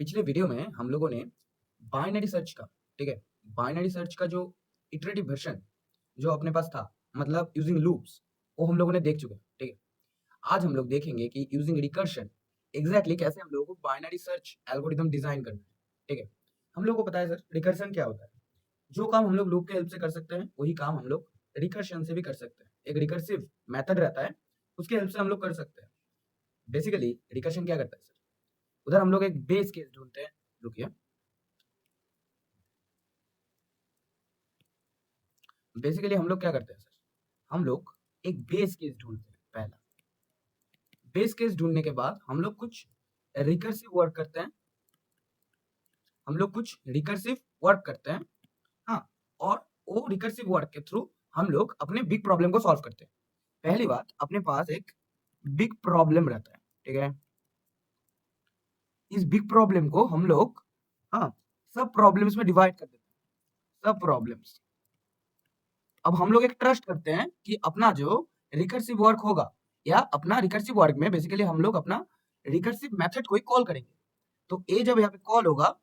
पिछले वीडियो में हम लोगों ने बाइनरी सर्च का, ठीक है, बाइनरी सर्च का जो इटरेटिव वर्जन जो अपने पास था, मतलब यूजिंग लूप्स, वो हम लोगों ने देख चुके हैं, ठीक है। आज हम लोग देखेंगे कि यूजिंग रिकर्शन एग्जैक्टली कैसे हम लोगों को बाइनरी सर्च एल्गोरिथम डिजाइन करना है, ठीक है। हम लोग को पता है सर रिकर्शन क्या होता है। जो काम हम लोग लूप के हेल्प से कर सकते हैं वही काम हम लोग रिकर्शन से भी कर सकते हैं। एक रिकर्सिव मेथड रहता है, उसके हेल्प से हम लोग कर सकते हैं। बेसिकली रिकर्शन क्या करता है सर, उधर हम लोग एक बेस केस ढूंढते हैं। रुकिए, बेसिकली हम लोग क्या करते हैं सर, हम लोग एक बेस केस ढूंढते हैं। पहला बेस केस ढूंढने के बाद हम लोग कुछ रिकर्सिव वर्क करते हैं, हम लोग कुछ रिकर्सिव वर्क करते हैं। हाँ, और वो रिकर्सिव वर्क के थ्रू हम लोग अपने बिग प्रॉब्लम को सॉल्व करते हैं। पहली बात, अपने पास एक बिग प्रॉब्लम रहता है, ठीक है। इस बिग प्रॉब्लम को हम लोग हाँ सब प्रॉब्लम्स में डिवाइड कर देते हैं, सब प्रॉब्लम्स। अब हम लोग एक ट्रस्ट करते हैं कि अपना जो रिकर्सिव वर्क होगा या अपना रिकर्सिव वर्क में बेसिकली हम लोग अपना रिकर्सिव मेथड को ही कॉल करेंगे। तो ए जब यहाँ पे कॉल होगा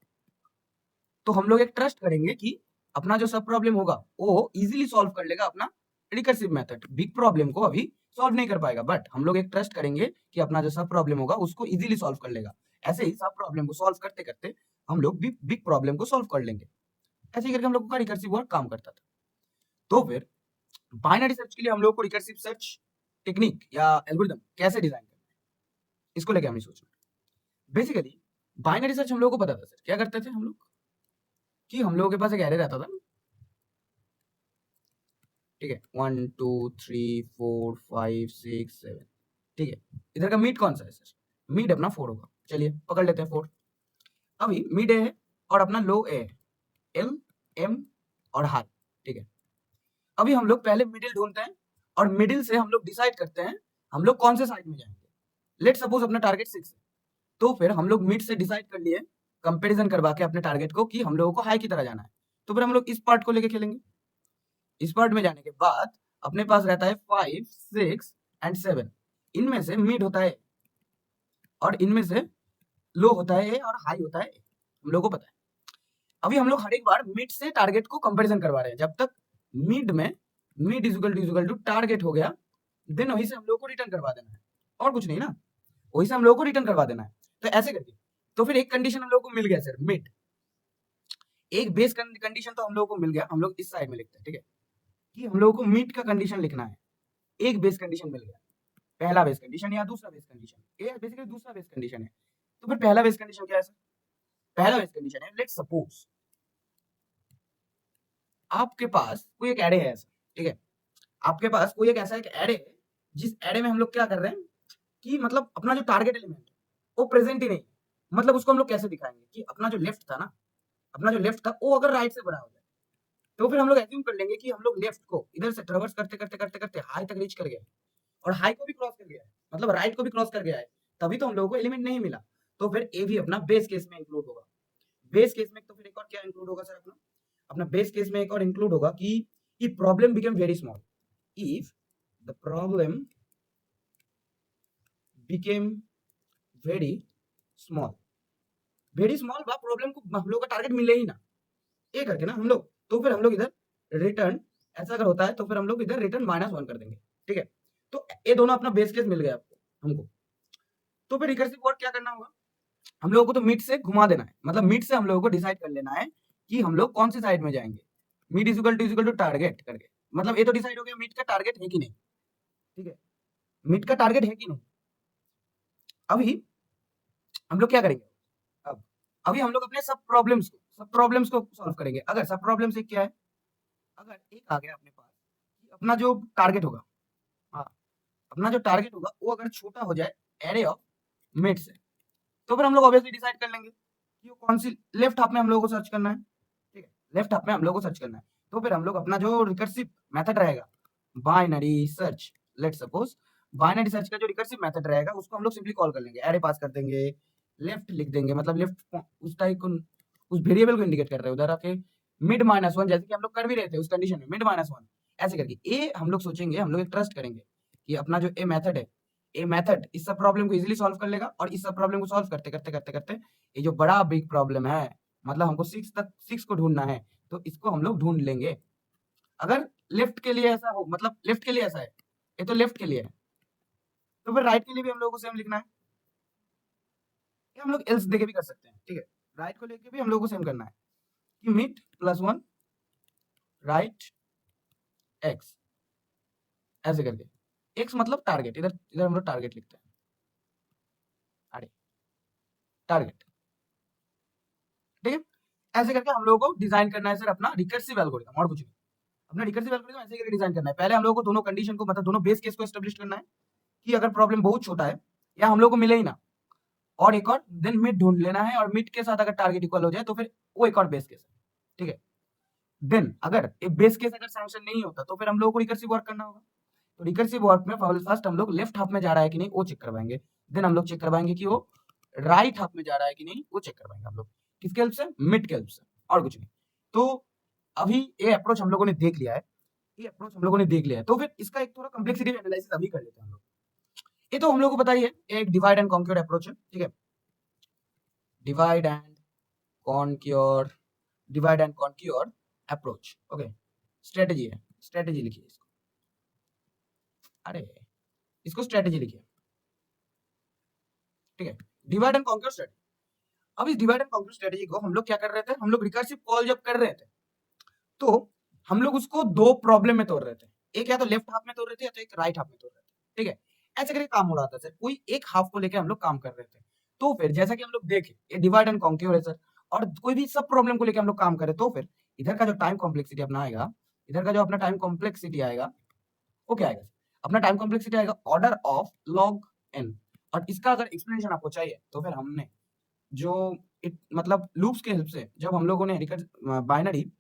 तो हम लोग एक ट्रस्ट करेंगे कि अपना जो सब प्रॉब्लम होगा वो इजीली सॉल्व कर लेगा अपना रिकर्सिव मेथड। बिग प्रॉब्लम को अभी सॉल्व नहीं कर पाएगा, बट हम लोग एक ट्रस्ट करेंगे कि अपना जो सब प्रॉब्लम होगा उसको इजीली सॉल्व कर लेगा। ऐसे ही सब प्रॉब्लम को सॉल्व करते करते हम लोग बिग प्रॉब्लम को सॉल्व कर लेंगे। ऐसे ही करके हम लोग का रिकर्सिव वर्क काम करता था। तो फिर बाइनरी सर्च के लिए हम लोग को रिकर्सिव सर्च टेक्निक या एल्गोरिथम कैसे डिजाइन करना है, इसको लेके हमें सोचना है। बेसिकली बाइनरी सर्च हम लोग को पता था सर, क्या करते थे हम लोग कि हम लोगों के पास एक एरे रहता था, ठीक है, 1 2 3 4 5 6 7, ठीक है। इधर का मिड कौन सा है सर, मिड अपना 4 होगा। चलिए पकड़ लेते हैं 4। अभी मिड ए है और अपना लो ए है, एल एम और हाई, ठीक है। अभी हम लोग पहले मिडिल ढूंढते हैं और मिडिल से हम लोग डिसाइड करते हैं हम लोग कौन से साइड में जाएंगे। लेट सपोज अपना टारगेट 6 है, तो फिर हम लोग मिड से डिसाइड कर लिए कंपैरिजन करवा के अपने टारगेट को कि हम लोगों को हाई की तरह जाना है। तो फिर हम लोग इस पार्ट को लेके खेलेंगे। इस पार्ट में जाने के बाद अपने पास रहता है 5 6 एंड 7। इनमें से मिड होता है और इनमें से लो होता है और हाई होता है, हम लोगों को पता है। अभी हम लोग हर एक बार मिड से टारगेट को कंपैरिजन करवा रहे हैं। जब तक मिड में mid is equal to target हो गया, देन वहीं से हम लोग को रिटर्न करवा देना है, और कुछ नहीं ना, वहीं से हम लोग को रिटर्न करवा देना है। तो ऐसे करके तो फिर एक कंडीशन हम लोग को मिल गया सर, मिड। एक बेस कंडीशन तो हम लोग को मिल गया, हम लोग इस साइड में लिखते हैं, ठीक है, कि हम लोगों को मिड का कंडीशन लिखना है। एक बेस कंडीशन मिल गया, पहला बेस कंडीशन या दूसरा बेस कंडीशन, ये बेसिकली दूसरा बेस कंडीशन है। तो फिर पहला बेस कंडीशन क्या है सर, पहला बेस कंडीशन है, लेट्स सपोज आपके पास कोई एक एरे है ऐसा, ठीक है। आपके पास कोई एक ऐसा एक एरे है जिस एरे में हम लोग क्या कर रहे हैं कि मतलब अपना जो टारगेट एलिमेंट है वो प्रेजेंट ही नहीं है। मतलब उसको हम लोग कैसे दिखाएंगे कि अपना जो लेफ्ट था ना, अपना जो लेफ्ट था वो अगर राइट से बड़ा हो जाए, तो फिर हम लोग एज्यूम कर लेंगे कि हम लोग लेफ्ट को इधर से ट्रेवर्स करते करते करते करते हाई तक रीच कर गए और हाई को भी क्रॉस कर गया है, मतलब राइट को भी क्रॉस कर गया है, तभी तो हम लोगों को एलिमेंट नहीं मिला। तो फिर ए भी अपना बेस केस में इंक्लूड होगा। बेस केस में तो फिर एक और क्या इंक्लूड होगा सर, अपना अपना बेस केस में एक और इंक्लूड होगा कि problem become very small. If the problem became very small, very small बा प्रॉब्लम को हम लोग का टारगेट मिले ही ना, ये करके ना हम लोग, तो फिर हम लोग इधर रिटर्न, ऐसा अगर होता है तो फिर हम लोग इधर रिटर्न -1 कर देंगे, ठीक है। तो ये दोनों अपना बेस केस मिल गया आपको, हमको। तो फिर रिकर्सिव वर्क क्या करना होगा, हम लोगों को तो मिड से घुमा देना है, मतलब मिड से हम लोगों को डिसाइड कर लेना है कि हम लोग कौन सी साइड में जाएंगे। Mid is equal to target करके, मतलब ये तो डिसाइड हो गया मिड का टारगेट है कि नहीं, ठीक है, मिड का टारगेट है कि नहीं। अभी हम लोग क्या करेंगे, अब अभी हम लोग अपने सब प्रॉब्लम्स को सॉल्व करेंगे। अगर सब प्रॉब्लम्स एक क्या है, अगर एक आ गया अपने पास कि अपना जो टारगेट होगा, हाँ, अपना जो टारगेट होगा वो अगर छोटा हो जाए एरे ऑफ मिड से, तो फिर हम लोग ऑब्वियसली डिसाइड कर लेंगे कि वो कौन सी लेफ्ट हाफ में हम लोगों को सर्च करना है, ठीक है, लेफ्ट हाफ में हम लोगों को सर्च करना है। तो फिर हम लोग अपना जो रिकर्सिव मेथड रहेगा binary search, let suppose binary search का जो रिकर्सिव मेथड रहेगा उसको हम लोग सिंपली कॉल कर लेंगे, एरे पास कर देंगे, लेफ्ट लिख देंगे, मतलब लेफ्ट उस टाइप को, उस वेरिएबल को इंडिकेट कर रहे हैं उधर आके मिड -1, जैसे कि हम लोग कर भी रहे थे उस कंडीशन में मिड -1, ऐसे करके ए हम लोग सोचेंगे, हम लोग एक ट्रस्ट करेंगे कि अपना जो ए मेथड है, ए मेथड इस सब प्रॉब्लम को इजीली सॉल्व कर लेगा, और इस सब प्रॉब्लम को सॉल्व करते करते करते करते ये जो बड़ा बिग प्रॉब्लम है, मतलब हमको 6 को ढूंढना है, तो इसको हम लोग ढूंढ लेंगे। अगर लेफ्ट के लिए ऐसा हो, मतलब लेफ्ट के लिए ऐसा है, ये तो लेफ्ट के लिए है, तो फिर राइट के लिए भी हम लोग को सेम लिखना है, या हम लोग एल्स देके भी कर सकते हैं, ठीक है। राइट को लेके भी हम लोग को सेम करना है कि मिड +1 राइट एक्स, ऐसे करके। एक्स मतलब टारगेट, इधर इधर हम लोग टारगेट लिखते हैं, अरे टारगेट, ठीक है। ऐसे करके हम लोगों को डिजाइन करना है सर अपना रिकर्सिव एल्गोरिथम, और कुछ नहीं। अपना रिकर्सिव एल्गोरिथम ऐसे करके डिजाइन करना है। पहले हम लोगों को दोनों कंडीशन को, मतलब दोनों बेस केस को एस्टेब्लिश करना है कि अगर प्रॉब्लम बहुत छोटा है या हम लोग को मिले ही ना, और एक और देन मिड ढूंढ लेना है, और मिड के साथ अगर टारगेट इक्वल हो जाए तो फिर वो एक और बेस केस है, ठीक है। देन अगर एक बेस केस अगर सैंक्शन नहीं होता तो फिर हम लोगों को रिकर्सिव वर्क करना होगा। तो रिकर्सिव वर्क में फर्स्ट हम लोग लेफ्ट हाफ में जा रहा है कि नहीं वो चेक करवाएंगे, देन हम लोग चेक करवाएंगे कि वो राइट हाफ में जा रहा है कि नहीं, वो चेक करवाएंगे हम लोग। किसके हेल्प से? मिड के हेल्प से, और कुछ नहीं। तो अभी ये अप्रोच हम लोगों ने देख लिया है, ये अप्रोच हम लोगों ने देख लिया है, तो फिर इसका एक थोड़ा कॉम्प्लेक्सिटी एनालिसिस अभी कर लेते हैं हम लोग। ये तो हम लोग को पता ही है, एक डिवाइड एंड कॉन्क्योर अप्रोच है, ठीक है। Divide and conquer, divide and conquer approach, okay. Strategy है, स्ट्रेटेजी लिखिए इसको, अरे इसको स्ट्रेटेजी लिखिए, ठीक है। Divide and conquer strategy. अब इस डिवाइड एंड कॉन्क्योर स्ट्रेटेजी को हम लोग क्या कर रहे थे, हम लोग रिकर्सिव कॉल जब कर रहे थे तो हम लोग उसको दो प्रॉब्लम में तोड़ रहे थे, एक या तो लेफ्ट हाफ में तोड़ रहे थे या तो एक राइट हाफ में तोड़ रहे थे, ठीक है। ऐसे करके काम हो रहा था सर, कोई एक हाफ को लेके हम लोग काम कर रहे थे। तो फिर जैसा कि हम लोग देखे ये डिवाइड एंड कॉन्क्योर है सर, और कोई भी सब प्रॉब्लम को लेके हम लोग काम करें तो फिर इधर का जो टाइम कॉम्प्लेक्सिटी अपना आएगा, इधर का जो अपना टाइम कॉम्प्लेक्सिटी आएगा वो क्या आएगा? अपना टाइम कॉम्प्लेक्सिटी आएगा ऑर्डर ऑफ लॉग एन। और इसका अगर एक्सप्लेनेशन आपको चाहिए तो फिर हमने जो मतलब लूप्स के हेल्प से जब हम लोगों ने बाइनरी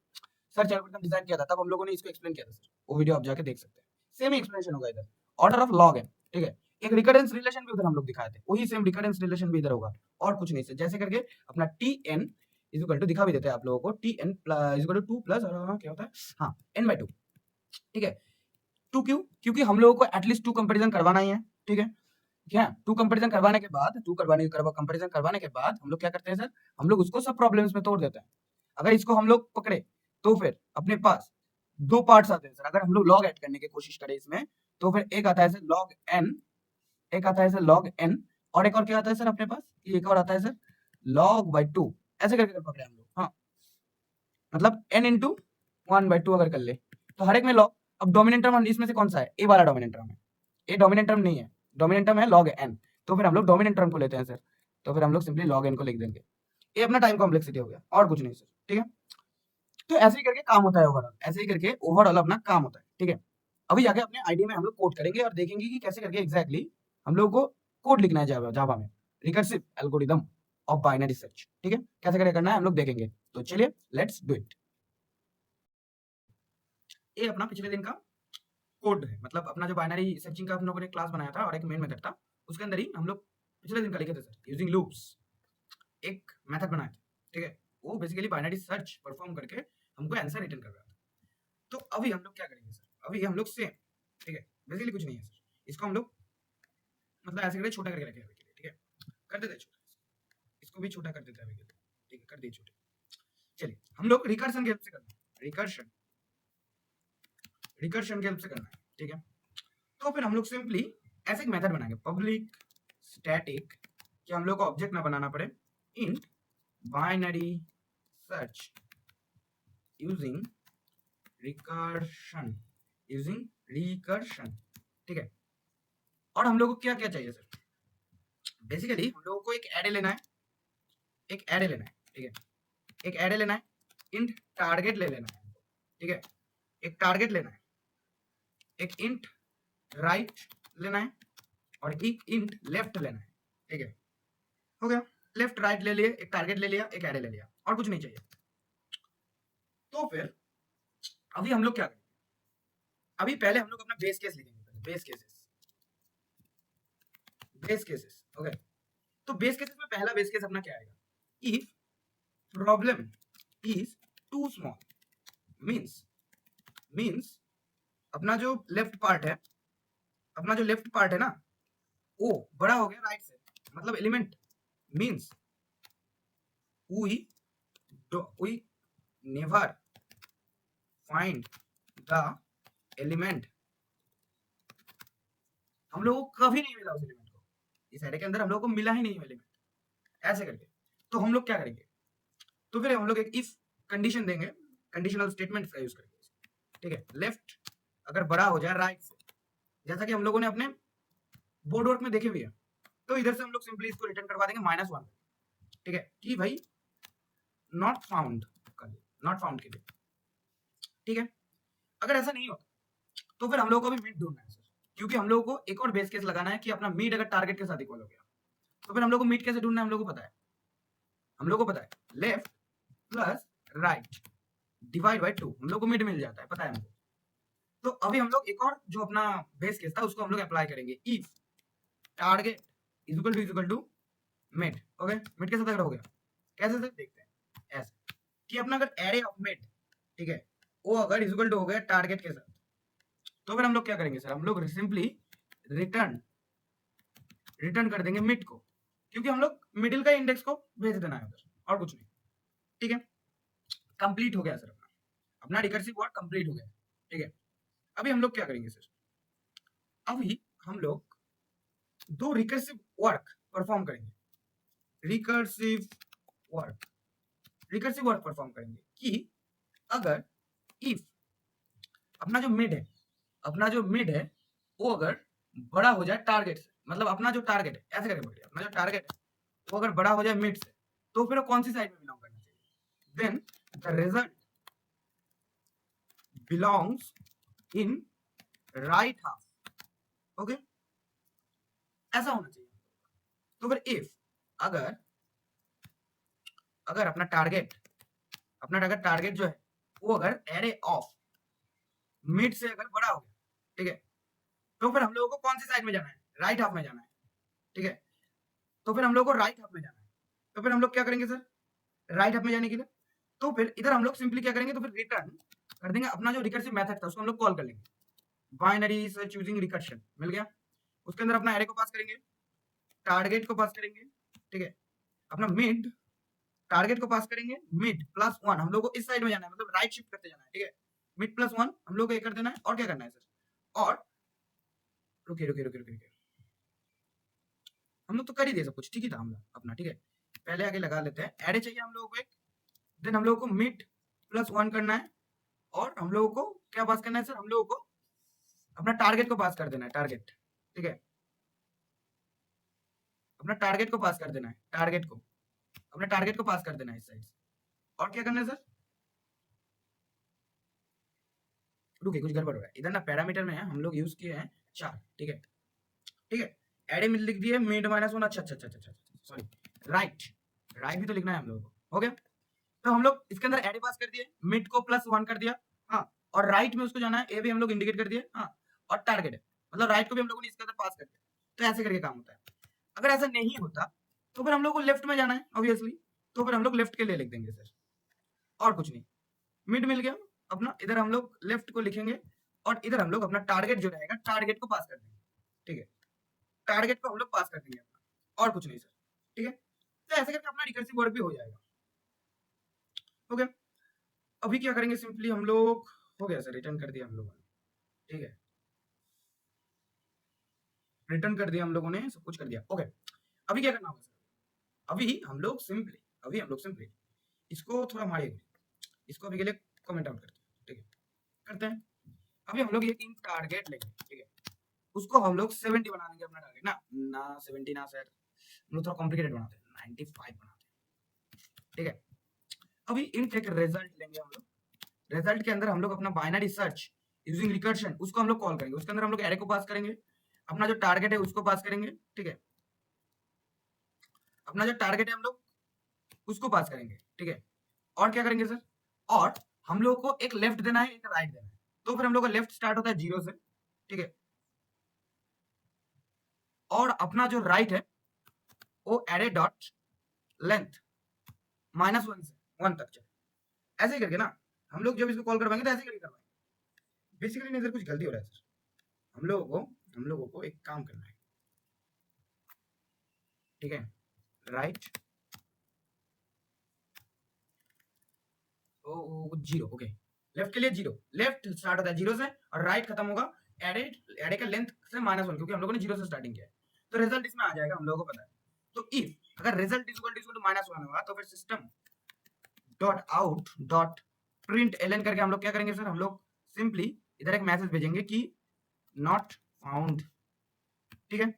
सर्च एल्गोरिथम डिजाइन किया था तब हम लोगों ने इसको एक्सप्लेन किया था सर, वो वीडियो आप जाके देख सकते हैं। सेम ही एक्सप्लेनेशन होगा इधर, ऑर्डर ऑफ लॉग एन, ठीक है। एक रिकरेंस रिलेशन भी उधर हम लोग दिखाए थे, वही सेम रिकरेंस रिलेशन भी इधर होगा, और कुछ नहीं सर। जैसे करके अपना T N is equal to, दिखा भी देते हैं आप लोगों को, T N is equal to 2 plus क्या होता है, हाँ n/2, ठीक है। 2 क्यों? क्योंकि हम लोगों को एटलीस्ट 2 कंपैरिजन करवाना ही है, ठीक है। क्या 2 कंपैरिजन करवाने के बाद, 2 कंपैरिजन करवाने के बाद हम लोग क्या करते हैं सर, हम लोग उसको सब प्रॉब्लम्स में तोड़ देते हैं। अगर इसको हम लोग पकड़े तो फिर अपने पास 2 पार्ट्स आते हैं सर। अगर हम लोग लॉग ऐड करने की कोशिश करें इसमें तो फिर एक आता है सर लॉग n, एक आता है सर लॉग n, और एक और क्या आता है सर अपने पास, एक और आता है सर log/2। ऐसे करके पकड़े हम लोग, हाँ, मतलब n into 1/2 अगर कर ले तो हर एक में लॉग। अब डोमिनेंट टर्म इसमें से कौन सा है? ए वाला डोमिनेंट टर्म है, ए डोमिनेंट टर्म नहीं है, डोमिनेंट टर्म है log n। तो फिर हम लोग डोमिनेंट टर्म को लेते हैं सर, तो फिर हम लोग सिंपली log n को लिख देंगे। ये अपना टाइम कॉम्प्लेक्सिटी हो गया, और कुछ नहीं सर, ठीक है। तो ऐसे ही करके काम होता है ओवरऑल, ऐसे ही करके ओवरऑल अपना काम होता है, ठीक है। अभी जाके अपने आईडी में हम लोग कोड करेंगे और देखेंगे कि कैसे करके एग्जैक्टली हम लोग को कोड लिखना है जावा में, recursive algorithm of binary search, ठीक है। कैसे करके करना है हम लोग देखेंगे, तो चलिए लेट्स डू इट। ये अपना पिछले दिन का कोड है, मतलब अपना जो बाइनरी सर्चिंग का हम लोगों ने क्लास बनाया था और एक मेन मेथड था, उसके अंदर ही हम लोग पिछले दिन का लिखे थे सर, यूजिंग लूप्स एक मेथड बनाया था, ठीक है। वो बेसिकली बाइनरी सर्च परफॉर्म करके हमको आंसर रिटर्न कर रहा था। तो अभी हम लोग क्या करेंगे सर, अभी हम लोग सेम, ठीक है, बेसिकली कुछ नहीं है सर, इसको हम लोग मतलब ऐसे करके छोटा करके रखेंगे अभी के लिए, ठीक है। कर देते हैं छोटा, इसको भी छोटा कर देते हैं अभी के लिए, ठीक है, कर दिए छोटे। चलिए हम लोग रिकर्शन के हेल्प से करना है, रिकर्शन, रिकर्शन के हेल्प से करना है, ठीक है। तो फिर हम लोग सिंपली ऐसे एक मेथड बनाएंगे, पब्लिक स्टैटिक, कि हम लोग को ऑब्जेक्ट ना बनाना पड़े, int binary search using recursion, using recursion, ठीक है। और हम लोग को क्या क्या चाहिए सर, बेसिकली हम लोगों को एक एरे लेना है, एक एरे लेना है, ठीक है, एक एरे लेना है, इंट टारगेट ले लेना है, ठीक है, एक टारगेट लेना है, एक इंट राइट लेना है, और एक इंट लेफ्ट लेना है, ठीक है। हो गया, लेफ्ट राइट ले लिए, एक टारगेट ले लिया, एक एरे ले लिया, और कुछ नहीं चाहिए। तो फिर अभी हम लोग क्या करेंगे, अभी पहले हम लोग अपना बेस केस लिखेंगे, base cases, base cases, okay. तो बेस केसेस में पहला बेस केस अपना क्या आएगा, if problem is too small, means अपना जो लेफ्ट पार्ट है, अपना जो लेफ्ट पार्ट है ना, ओ बड़ा हो गया राइट से, मतलब element means we never find the element, हम लोगों को कभी नहीं मिला उस एलिमेंट को, इस एरे के अंदर हम लोगों को मिला ही नहीं एलिमेंट, ऐसे करके। तो हम लोग क्या करेंगे, तो फिर हम लोग एक इफ कंडीशन देंगे, कंडीशनल स्टेटमेंट का यूज करेंगे, ठीक है। लेफ्ट अगर बड़ा हो जाए राइट से, जैसा कि हम लोगों ने अपने बोर्ड वर्क में देखे भी है, तो इधर से हम लोग सिंपली इसको रिटर्न करवा देंगे -1, ठीक है, कि भाई नॉट फाउंड कर दे, नॉट फाउंड के लिए, ठीक है। अगर ऐसा नहीं होता तो फिर हम लोगों को भी मिड ढूंढना है सर, क्योंकि हम लोगों को एक और बेस केस लगाना है कि अपना मिड अगर टारगेट के साथ इक्वल हो गया, तो फिर हम लोग को मिड कैसे ढूंढना है, हम लोग को पता है, हम लोग को पता है left plus right divide by 2, हम लोग को मिड मिल जाता है, पता है हमको। तो अभी हम लोग एक और जो अपना बेस केस था उसको हम लोग अप्लाई करेंगे, if target is equal to mid, okay. Mid के साथ अगर हो गया, कैसे सर देखते हैं, ऐसे कि अपना अगर एरे ऑफ मिड, ठीक है, वो अगर इक्वल टू हो गया टारगेट के साथ, तो फिर हम लोग क्या करेंगे सर, हम लोग सिंपली रिटर्न कर देंगे मिड को, क्योंकि हम लोग मिडिल का इंडेक्स को भेज देना है उधर, और कुछ नहीं, ठीक है। कंप्लीट हो गया सर अपना रिकर्सिव वर्क कंप्लीट हो गया, ठीक है। अभी हम लोग क्या करेंगे सर, अभी हम लोग दो रिकर्सिव वर्क परफॉर्म करेंगे, रिकर्सिव वर्क परफॉर्म करेंगे कि अगर इफ अपना जो मिड है वो अगर बड़ा हो जाए टारगेट से, मतलब अपना जो टारगेट है, ऐसे करके पकड़िए, अपना जो टारगेट है वो अगर बड़ा हो जाए मिड से, तो फिर वो कौन सी साइड में बिलोंग करना चाहिए, then the result belongs in right half, okay, ऐसा होना चाहिए। तो फिर इफ अगर अगर अपना टारगेट जो है वो अगर एरे ऑफ मिड से अगर बड़ा हो गया, ठीक है, तो फिर हम लोगों को कौन सी साइड में जाना है, राइट हाफ में जाना है, ठीक है। तो फिर हम लोग को राइट हाफ में जाना है, तो फिर हम लोग क्या करेंगे सर, राइट हाफ में जाने के लिए, तो फिर इधर हम लोग सिंपली क्या करेंगे, तो फिर रिटर्न कर देंगे अपना जो रिकर्सिव मेथड था उसको हम लोग कॉल कर लेंगे, बाइनरी सर्च यूजिंग रिकर्शन मिल गया, उसके अंदर अपना एरे को पास करेंगे, टारगेट को पास करेंगे, ठीक है, अपना मिड टारगेट को पास करेंगे, मिड +1 हम लोग को इस साइड में जाना है, मतलब राइट शिफ्ट करते जाना है, ठीक है। मिड +1 हम लोग को ये कर देना है, और क्या करना है सर, और रुकिए, हम लोग तो कर ही दिए सब कुछ, ठीक ही था हम लोग अपना, ठीक है। पहले आगे लगा लेते हैं, एरे चाहिए हम लोगों को एक, देन हम लोगों को मिड +1 करना है, और हम लोगों को क्या पास करना है सर, हम लोगों को अपना टारगेट को पास कर देना है, टारगेट, ठीक है, अपना टारगेट को पास कर देना है, अपना टारगेट को पास कर देना है इस साइड से, और क्या करना है सर, रुकिए कुछ गड़बड़ हो रहा है इधर ना, पैरामीटर में है हम लोग यूज किए हैं 4, ठीक है, ठीक है। एरे में लिख दिए मिड -1, अच्छा, सॉरी, राइट भी तो लिखना है हम लोगों को, हो गया। तो हम लोग इसके अंदर एरे पास कर दिए, मिड को +1 कर दिया, हाँ, और राइट में उसको जाना है, ए भी हम लोग इंडिकेट कर दिए, हाँ, और टारगेट है, मतलब राइट को भी हम लोगों ने इसके अंदर पास कर दिया, तो ऐसे करके काम होता है। अगर ऐसा नहीं होता तो फिर हम लोग को लेफ्ट में जाना है ऑब्वियसली, तो फिर हम लोग लेफ्ट के लिए लिख देंगे सर, और कुछ नहीं। मिड मिल गया अपना, इधर हम लोग लेफ्ट को लिखेंगे, और इधर हम लोग अपना टारगेट जो रहेगा टारगेट को पास कर देंगे, ठीक है, टारगेट को हम लोग पास कर देंगे अपना, और कुछ नहीं सर, ठीक है। तो ऐसे करके अपना रिकर्सिव वर्क भी हो जाएगा, ओके। अभी क्या करेंगे, सिंपली हम लोग, हो गया सर, रिटर्न कर दिया हम लोगों ने, ठीक है, रिटर्न कर दिया हम लोगों ने, सब कुछ कर दिया, ओके। अभी क्या करना होगा सर, अभी हम लोग सिंपली इसको थोड़ा मारिए, इसको अभी के लिए कमेंट आउट करते हैं, ठीक है, करते हैं। अभी हम लोग ये तीन टारगेट लेंगे, ठीक है, उसको हम लोग 70 बना देंगे अपना टारगेट, ना 70 ना सर, हम लोग थोड़ा कॉम्प्लिकेटेड बनाते हैं, 95 बनाते हैं, ठीक है। अभी इन एक रिजल्ट लेंगे हम लोग, रिजल्ट के अंदर हम लोग अपना बाइनरी सर्च यूजिंग रिकर्शन उसको हम लोग कॉल करेंगे, उसके अंदर हम लोग एरे को पास करेंगे, अपना जो टारगेट है उसको पास करेंगे, ठीक है, अपना जो टारगेट है हम लोग उसको पास करेंगे, ठीक है, और क्या करेंगे सर, और हम लोग को एक लेफ्ट देना है, एक राइट देना है, तो फिर हम लोग का लेफ्ट स्टार्ट होता है 0 से, ठीक है, और अपना जो राइट है वो एरे डॉट लेंथ -1 से 1 तक चले, ऐसे ही करके ना हम लोग जब इसको कॉल करवाएंगे तो ऐसे ही करके करवाएंगे। बेसिकली नहीं सर, कुछ गलती हो रहा है सर, हम लोगों को एक काम करना है, ठीक है, राइट जीरो, ओके। लेफ्ट के लिए जीरो, लेफ्ट स्टार्ट होता है जीरो से और राइट खत्म होगा एरे का लेंथ से -1, क्योंकि हम लोगों ने जीरो से स्टार्टिंग किया है। तो रिजल्ट इसमें आ जाएगा, हम लोगों को पता है। तो इफ अगर रिजल्ट इज इक्वल टू -1 होगा तो फिर system dot out dot println करके हम लोग क्या करेंगे सर, हम लोग सिंपली इधर एक मैसेज भेजेंगे कि नॉट फाउंड। ठीक है,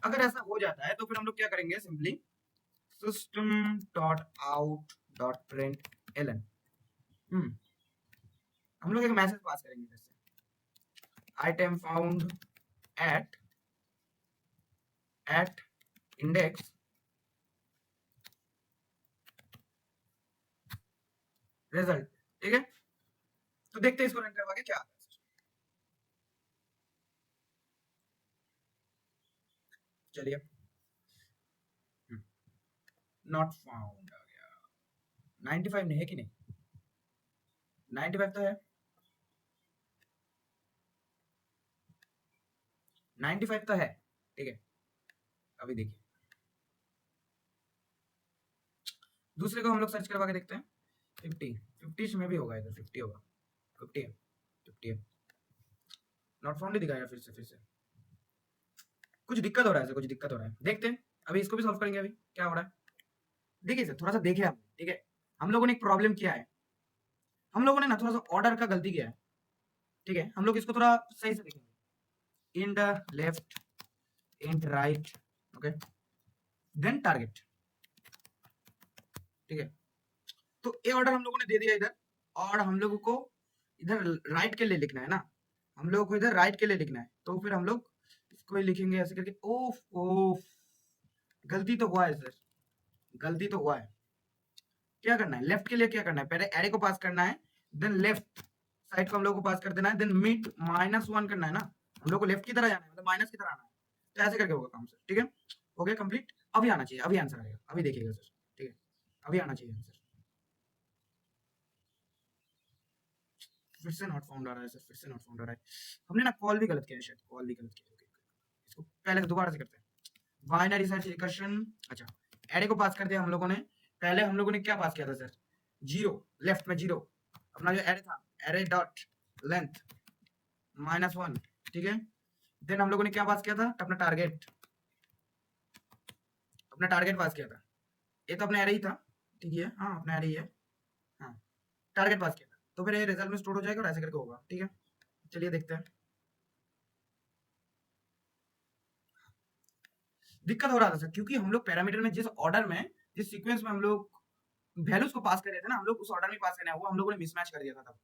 अगर ऐसा हो जाता है तो फिर हम लोग क्या करेंगे, simply system dot out dot println, हम लोग एक मैसेज पास करेंगे जैसे item found at index result. ठीक है, तो देखते हैं इसको रन करवा के क्या आता है। चलिए, नॉट फाउंड आ गया। 95 नहीं है कि नहीं, 95 तो है, 95 तो है। ठीक है, अभी देखिए दूसरे को हम लोग सर्च करवा के देखते हैं। 50 50 में भी होगा, इधर 50 होगा, 50 है, 50 है। नॉट फाउंड ही दिखाएगा फिर से कुछ दिक्कत हो रहा है सर, कुछ दिक्कत हो रहा है, देखते हैं अभी इसको भी सॉल्व करेंगे अभी क्या हो रहा है। देखिए सर, थोड़ा सा देखिए आप, ठीक है, हम लोगों ने एक प्रॉब्लम किया है, हम लोगों ने ना थोड़ा सा ऑर्डर का गलती किया है। ठीक है, हम लोग इसको थोड़ा सही से देखेंगे, in the left in right, okay, then target. ठीक है, तो ये ऑर्डर हम लोगों ने दे दिया इधर, और हम लोगों को इधर राइट के लिए लिखना है ना, हम लोगों को इधर राइट के लिए लिखना है, तो फिर हम लोग इसको ही लिखेंगे ऐसे करके। ओफ ओफ, गलती तो हुआ है सर, गलती तो हुआ है। क्या करना है, लेफ्ट के लिए क्या करना है, पहले एरे को पास करना है, देन लेफ्ट साइड को हम लोग को पास कर देना है, देन मिड -1 करना है ना, हम लोग को लेफ्ट की तरह जाना है, मतलब माइनस की तरह आना है, तो ऐसे करके होगा काम सर। ठीक है, हो गया कंप्लीट, अभी आना चाहिए, अभी आंसर आएगा, अभी देखिएगा सर। ठीक है, अभी आना चाहिए आंसर, फिर से नॉट फाउंड आ रहा है सर, फिर से नॉट फाउंड आ रहा है, हमने ना कॉल भी गलत किया है, शायद कॉल भी गलत किया है। इसको पहले से दोबारा से करते हैं, बाइनरी सर्च रिकर्शन। अच्छा, एरे को पास कर दिया हम लोगों ने, पहले हम लोगों ने क्या पास किया था सर, जीरो, लेफ्ट में जीरो, अपना जो एरे था, एरे डॉट लेंथ -1। ठीक है, देन हम लोगों ने क्या पास किया था, अपना टारगेट, अपना टारगेट पास किया था, ये तो अपना एरे ही था। ठीक है, हाँ अपना एरे ही है, हाँ टारगेट पास किया था, तो फिर ये रिजल्ट में स्टोर हो जाएगा और ऐसे करके होगा। ठीक है, चलिए देखते हैं। दिक्कत हो रहा था सर, क्योंकि हम लोग पैरामीटर में जिस ऑर्डर में, जिस सीक्वेंस में हम लोग वैल्यूज को पास कर रहे थे ना, हम लोग उस ऑर्डर में पास करना है, वो हम लोगों ने मिसमैच कर दिया था तब,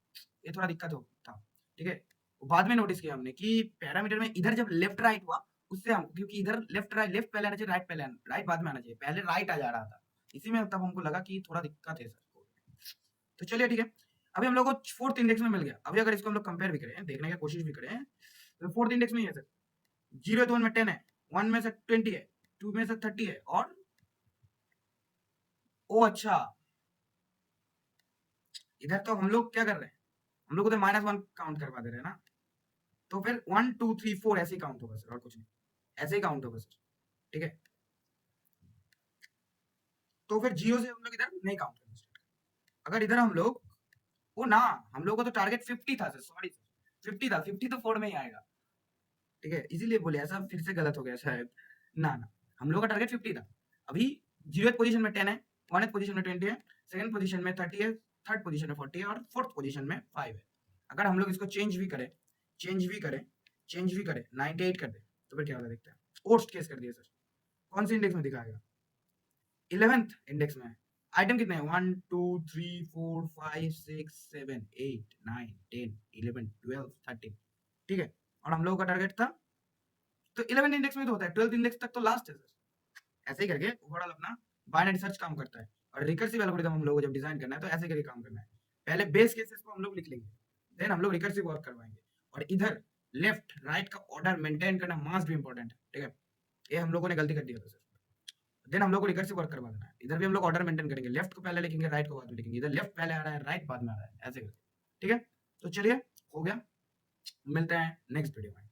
ये थोड़ा दिक्कत हो था। ठीक है, बाद में नोटिस किया हमने कि पैरामीटर में इधर जब लेफ्ट राइट हुआ, उससे हम, क्योंकि इधर लेफ्ट राइट, लेफ्ट पहले आना चाहिए, राइट पहले राइट बाद में आना चाहिए, पहले राइट आ जा रहा था, इसी में तब हमको लगा कि थोड़ा दिक्कत है सर। तो चलिए ठीक है, अभी हम लोग को फोर्थ इंडेक्स में मिल गया, अभी अगर इसको हम लोग कंपेयर भी करें, देखने की कोशिश भी करें, तो फोर्थ इंडेक्स में ही है सर, 0 तो 1 में 10 है, 1 में से 20 है, 2 में से 30 है, और ओ अच्छा, इधर तो हम लोग क्या कर रहे हैं, हम लोग उधर -1 काउंट करवा दे रहे हैं ना, तो फिर 1 2 3 4 ऐसे ही काउंट होगा सर, और कुछ नहीं, ऐसे ही काउंट होगा सर। ठीक है, तो फिर 0 से हम लोग इधर नहीं काउंट करना स्टार्ट, अगर इधर हम लोग, वो ना, हम लोग को तो टारगेट 50 था सर, सॉरी सर 50 था, 50 तो 4 में ही आएगा। ठीक है, इसीलिए बोले ऐसा, फिर से गलत हो गया शायद, ना ना, हम लोग का टारगेट 50 था, अभी 0th पोजीशन में 10 है, 1th पोजीशन में 20 है, 2nd पोजीशन में 30 है, 3rd पोजीशन में 40 है, और 4th पोजीशन में 5 है। अगर हम लोग इसको चेंज भी करें, चेंज भी करें, चेंज भी करें, 98 कर दे, तो फिर क्या होगा देखते हैं। वर्स्ट केस कर दिया सर, कौन से इंडेक्स में दिखाएगा, 11th इंडेक्स में। आइटम कितने हैं, 1 2 3 4 5 6 7 8 9 10 11 12 13। ठीक है, और हम लोगों का टारगेट था, तो 11 इंडेक्स में तो होता है, 12 इंडेक्स तक तो लास्ट है सर। ऐसे ही करके ओवरऑल अपना बाइनरी सर्च काम करता है, और रिकर्सिव एल्गोरिथम हम लोगों को जब डिजाइन करना है तो ऐसे करके काम करना है, पहले बेस केसेस को हम लोग लिख लेंगे, देन हम लोग रिकर्सिव वर्क करवाएंगे, और इधर लेफ्ट राइट का ऑर्डर मेंटेन करना मस्ट भी इंपॉर्टेंट है। ठीक है, ये हम लोगों ने गलती कर दिया था सर, देन हम लोग को रिकर्सिव वर्क करवा देना है, इधर भी हम लोग ऑर्डर मेंटेन करेंगे, लेफ्ट को पहले लिखेंगे, राइट को बाद में लिखेंगे, इधर लेफ्ट पहले आ रहा है, राइट बाद में आ रहा है, ऐसे करके। ठीक है, तो चलिए हो गया, मिलते हैं नेक्स्ट वीडियो में।